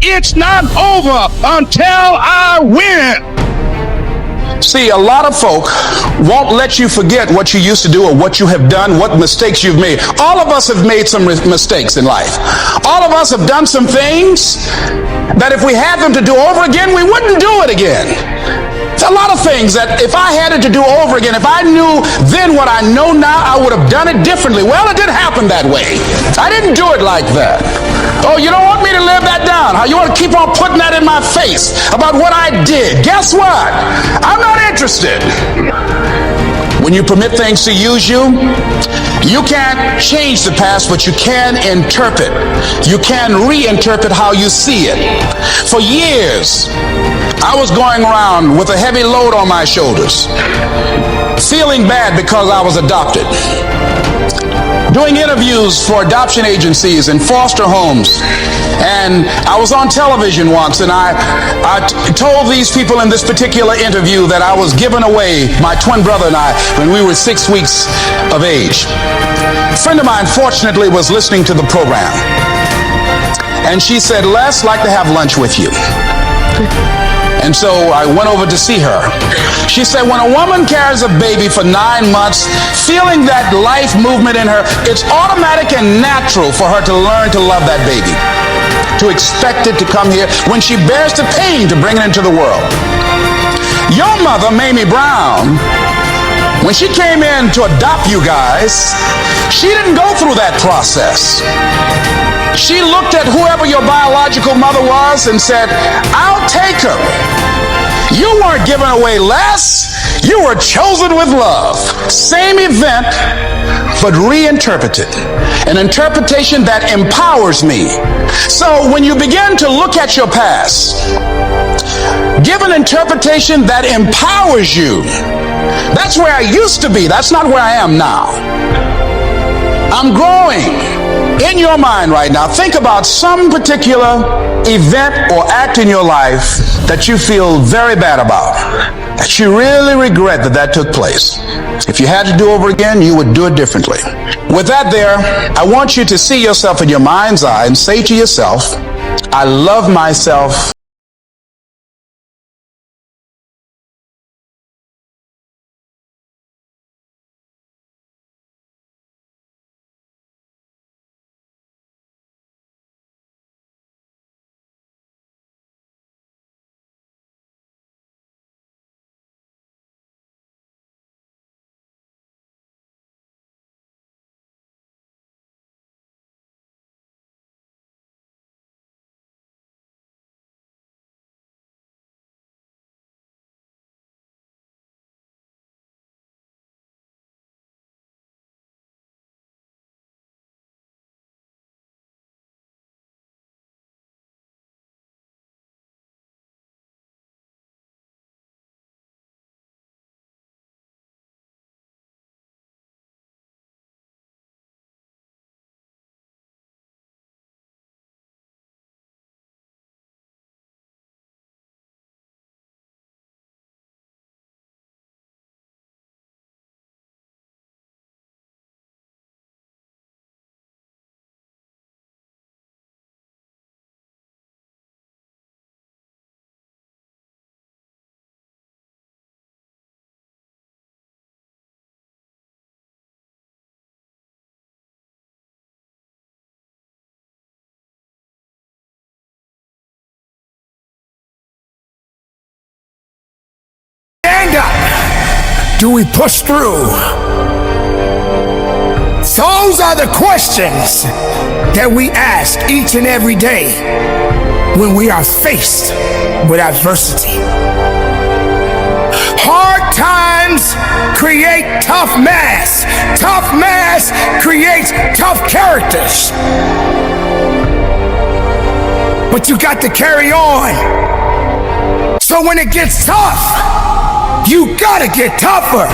It's not over until I win. See, a lot of folk won't let you forget what you used to do or what you have done, what mistakes you've made. All of us have made some mistakes in life. All of us have done some things that if we had them to do over again, we wouldn't do it again. There's a lot of things that if I had it to do over again, if I knew then what I know now, I would have done it differently. Well, it didn't happen that way. I didn't do it like that. Oh, you don't want me to live that down? How you want to keep on putting that in my face about what I did? Guess what? I'm not interested. When you permit things to use you, you can't change the past, but you can interpret. You can reinterpret how you see it. For years, I was going around with a heavy load on my shoulders, feeling bad because I was adopted. Doing interviews for adoption agencies and foster homes. And I was on television once, and I told these people in this particular interview that I was giving away my twin brother and I when we were 6 weeks of age. A friend of mine, fortunately, was listening to the program. And she said, Les, I'd like to have lunch with you. And so I went over to see her. She said, when a woman carries a baby for 9 months, feeling that life movement in her, it's automatic and natural for her to learn to love that baby, to expect it to come here when she bears the pain to bring it into the world. Your mother, Mamie Brown, when she came in to adopt you guys, she didn't go through that process. She looked at whoever your biological mother was and said, I'll take her. You weren't given away less. You were chosen with love. Same event, but reinterpreted. An interpretation that empowers me. So when you begin to look at your past, give an interpretation that empowers you. That's where I used to be. That's not where I am now. I'm growing. In your mind right now, think about some particular event or act in your life that you feel very bad about, that you really regret that took place. If you had to do over again, you would do it differently. With that there, I want you to see yourself in your mind's eye and say to yourself, I love myself. Stand up. Do we push through? Those are the questions that we ask each and every day when we are faced with adversity. Hard times create tough mass. Tough mass creates tough characters. But you got to carry on. So when it gets tough, you gotta get tougher.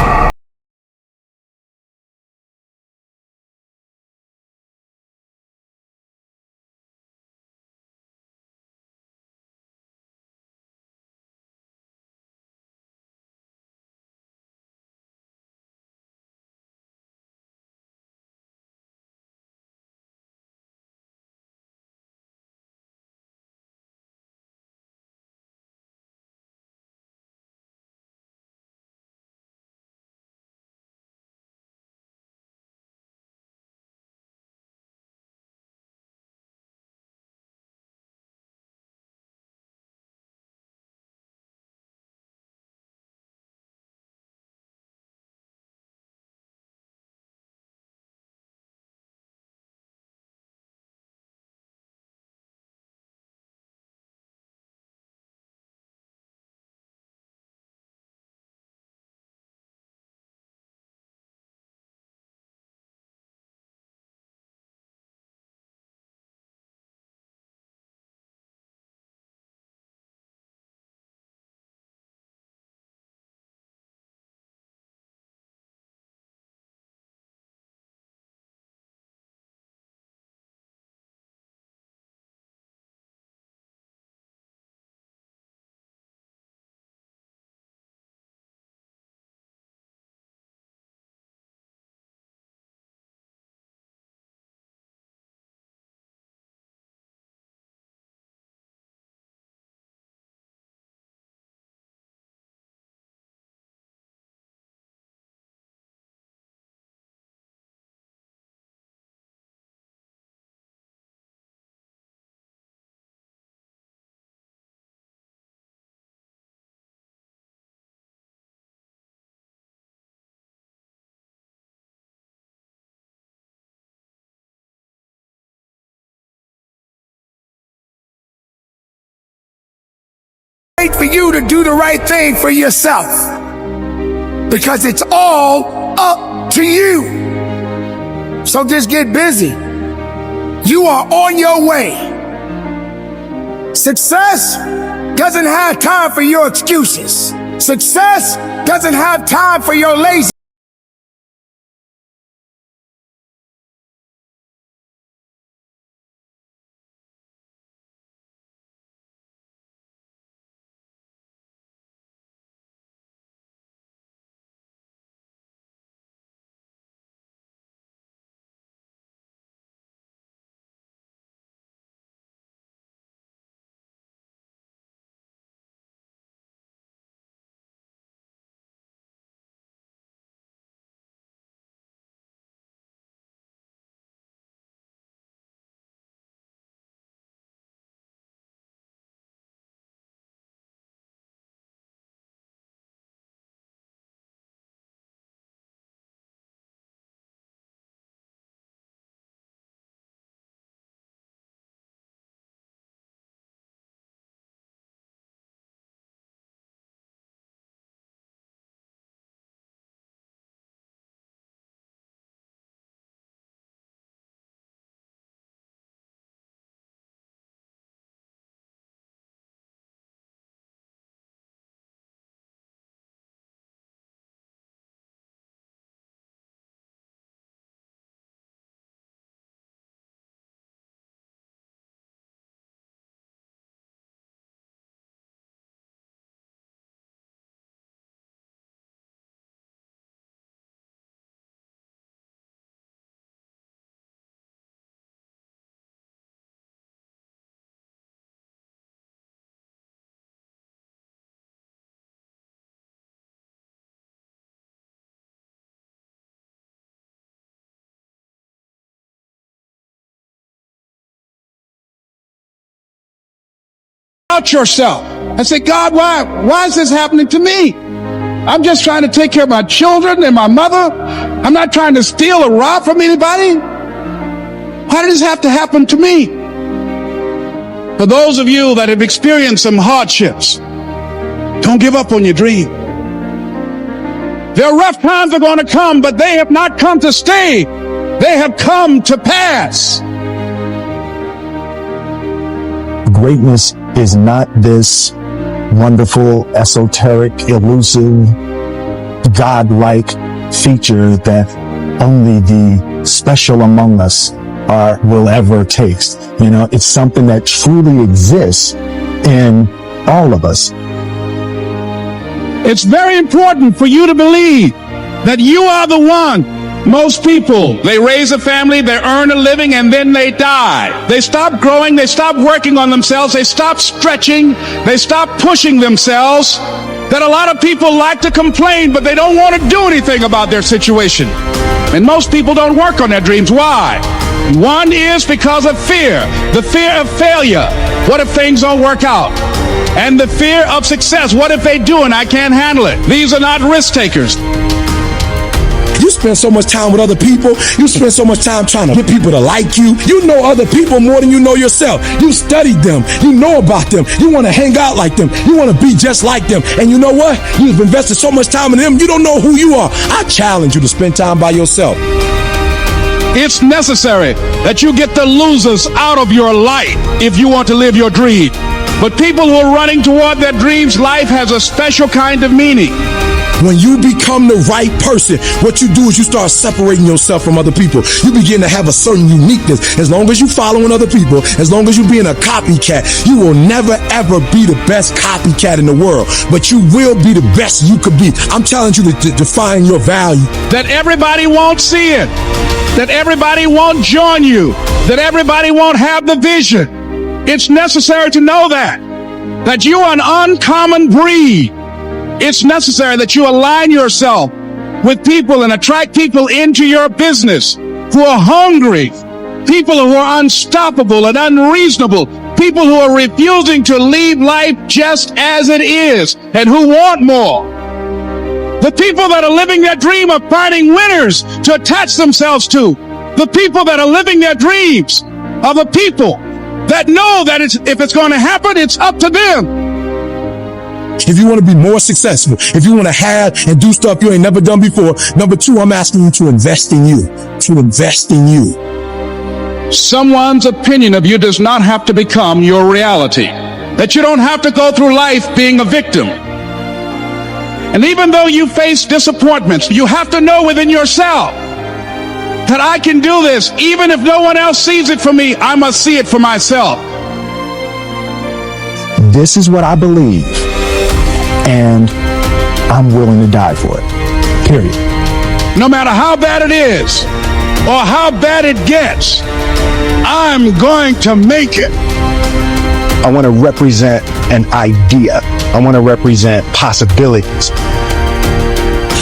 wait for you to do the right thing for yourself, because it's all up to you. So just get busy. You are on your way. Success doesn't have time for your excuses. Success doesn't have time for your lazy. About yourself and say, God, why is this happening to me? I'm just trying to take care of my children and my mother. I'm not trying to steal or rob from anybody. Why did this have to happen to me? For those of you that have experienced some hardships, don't give up on your dream. There are rough times are going to come, but they have not come to stay. They have come to pass. Greatness is not this wonderful, esoteric, elusive, godlike feature that only the special among us will ever taste. You know, it's something that truly exists in all of us. It's very important for you to believe that you are the one. Most people, they raise a family, they earn a living, and then they die. They stop growing, they stop working on themselves, they stop stretching, they stop pushing themselves. That a lot of people like to complain, but they don't want to do anything about their situation. And most people don't work on their dreams. Why? One is because of fear. The fear of failure. What if things don't work out? And the fear of success. What if they do and I can't handle it? These are not risk takers. You spend so much time with other people. You spend so much time trying to get people to like you. You know other people more than you know yourself. You studied them. You know about them. You want to hang out like them. You want to be just like them. And you know what? You've invested so much time in them, you don't know who you are. I challenge you to spend time by yourself. It's necessary that you get the losers out of your life if you want to live your dream. But people who are running toward their dreams, life has a special kind of meaning. When you become the right person, what you do is you start separating yourself from other people. You begin to have a certain uniqueness. As long as you're following other people, as long as you're being a copycat, you will never ever be the best copycat in the world. But you will be the best you could be. I'm telling you to define your value. That everybody won't see it. That everybody won't join you. That everybody won't have the vision. It's necessary to know that you are an uncommon breed. It's necessary that you align yourself with people and attract people into your business who are hungry, people who are unstoppable and unreasonable, people who are refusing to leave life just as it is and who want more. The people that are living their dream are finding winners to attach themselves to. The people that are living their dreams are the people that know that if it's going to happen, it's up to them. If you want to be more successful, if you want to have and do stuff you ain't never done before, number two, I'm asking you to invest in you. To invest in you. Someone's opinion of you does not have to become your reality. That you don't have to go through life being a victim. And even though you face disappointments, you have to know within yourself that I can do this. Even if no one else sees it for me, I must see it for myself. This is what I believe, and I'm willing to die for it. Period. No matter how bad it is or how bad it gets, I'm going to make it. I want to represent an idea. I want to represent possibilities.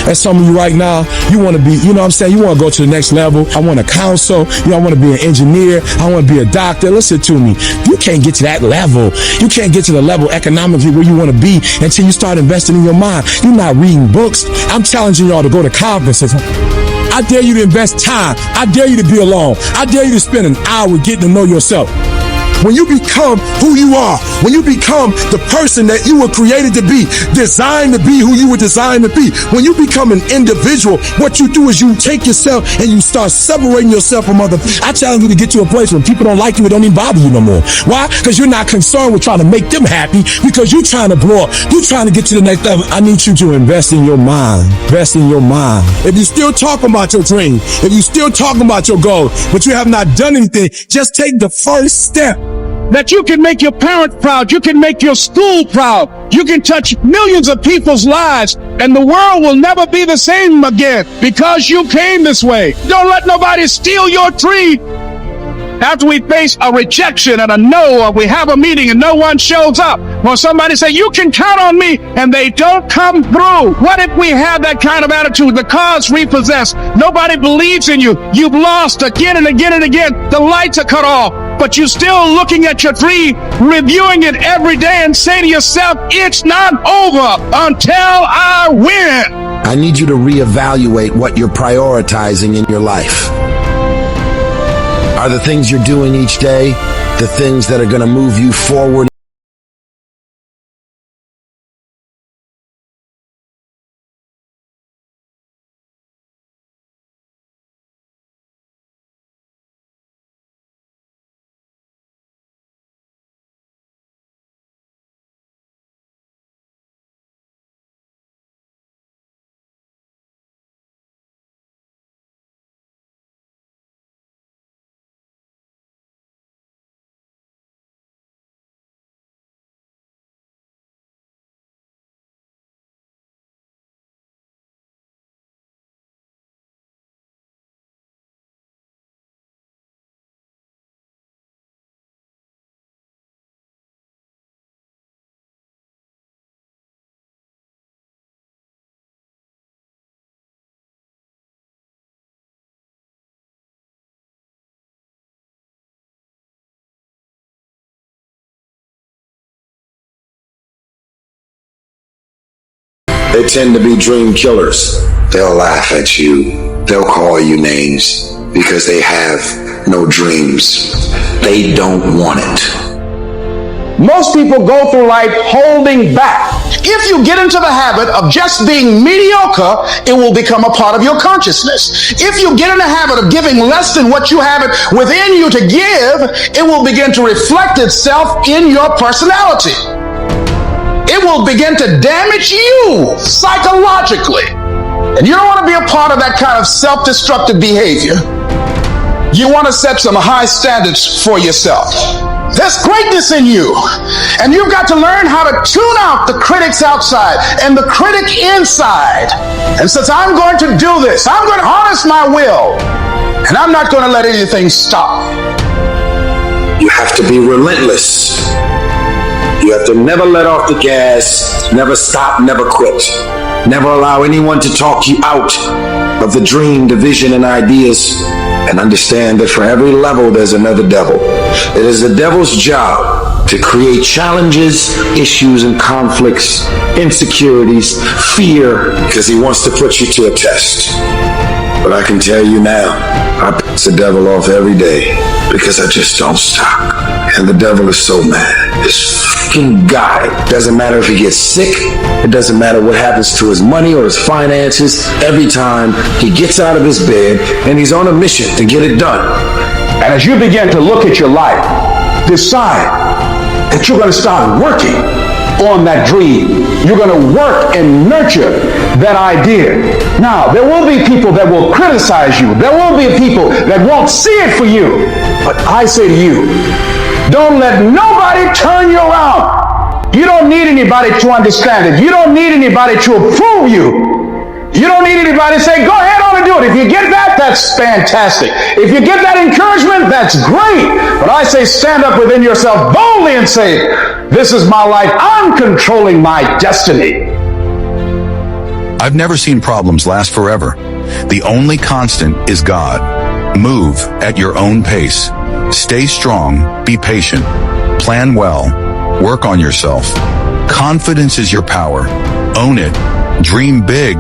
And some of you right now, you want to be, you know what I'm saying? You want to go to the next level. I want to counsel. I want to be an engineer. I want to be a doctor. Listen to me. You can't get to that level. You can't get to the level economically where you want to be until you start investing in your mind. You're not reading books. I'm challenging y'all to go to conferences. I dare you to invest time. I dare you to be alone. I dare you to spend an hour getting to know yourself. When you become who you are, when you become the person that you were created to be, designed to be who you were designed to be, when you become an individual, what you do is you take yourself and you start separating yourself from other people. I challenge you to get to a place when people don't like you, it don't even bother you no more. Why? Because you're not concerned with trying to make them happy, because you're trying to blow up. You're trying to get to the next level. I need you to invest in your mind. Invest in your mind. If you're still talking about your dream, if you're still talking about your goal, but you have not done anything, just take the first step. That you can make your parents proud, you can make your school proud, you can touch millions of people's lives, and the world will never be the same again because you came this way. Don't let nobody steal your dream. After we face a rejection and a no, or we have a meeting and no one shows up, or somebody say, you can count on me, and they don't come through. What if we have that kind of attitude? The car's repossessed. Nobody believes in you. You've lost again and again and again. The lights are cut off, but you're still looking at your dream, reviewing it every day, and say to yourself, it's not over until I win. I need you to reevaluate what you're prioritizing in your life. Are the things you're doing each day the things that are going to move you forward? They tend to be dream killers. They'll laugh at you. They'll call you names because they have no dreams. They don't want it. Most people go through life holding back. If you get into the habit of just being mediocre, it will become a part of your consciousness. If you get in the habit of giving less than what you have it within you to give, it will begin to reflect itself in your personality. It will begin to damage you psychologically. And you don't want to be a part of that kind of self-destructive behavior. You want to set some high standards for yourself. There's greatness in you, and you've got to learn how to tune out the critics outside and the critic inside. And since I'm going to do this, I'm going to harness my will, and I'm not going to let anything stop. You have to be relentless. You have to never let off the gas, never stop, never quit. Never allow anyone to talk you out of the dream, the vision, and ideas. And understand that for every level, there's another devil. It is the devil's job to create challenges, issues, and conflicts, insecurities, fear, because he wants to put you to a test. But I can tell you now, I piss the devil off every day because I just don't stop. And the devil is so mad. It's freaking guy. Doesn't matter if he gets sick. It doesn't matter what happens to his money or his finances. Every time he gets out of his bed and he's on a mission to get it done. And as you begin to look at your life, decide that you're going to start working on that dream. You're going to work and nurture that idea. Now, there will be people that will criticize you. There will be people that won't see it for you. But I say to you, don't let nobody turn you around. You don't need anybody to understand it. You don't need anybody to approve you. You don't need anybody to say, go ahead on and do it. If you get that, that's fantastic. If you get that encouragement, that's great. But I say stand up within yourself boldly and say, this is my life. I'm controlling my destiny. I've never seen problems last forever. The only constant is God. Move at your own pace. Stay strong, be patient, plan well, work on yourself. Confidence is your power. Own it. Dream big.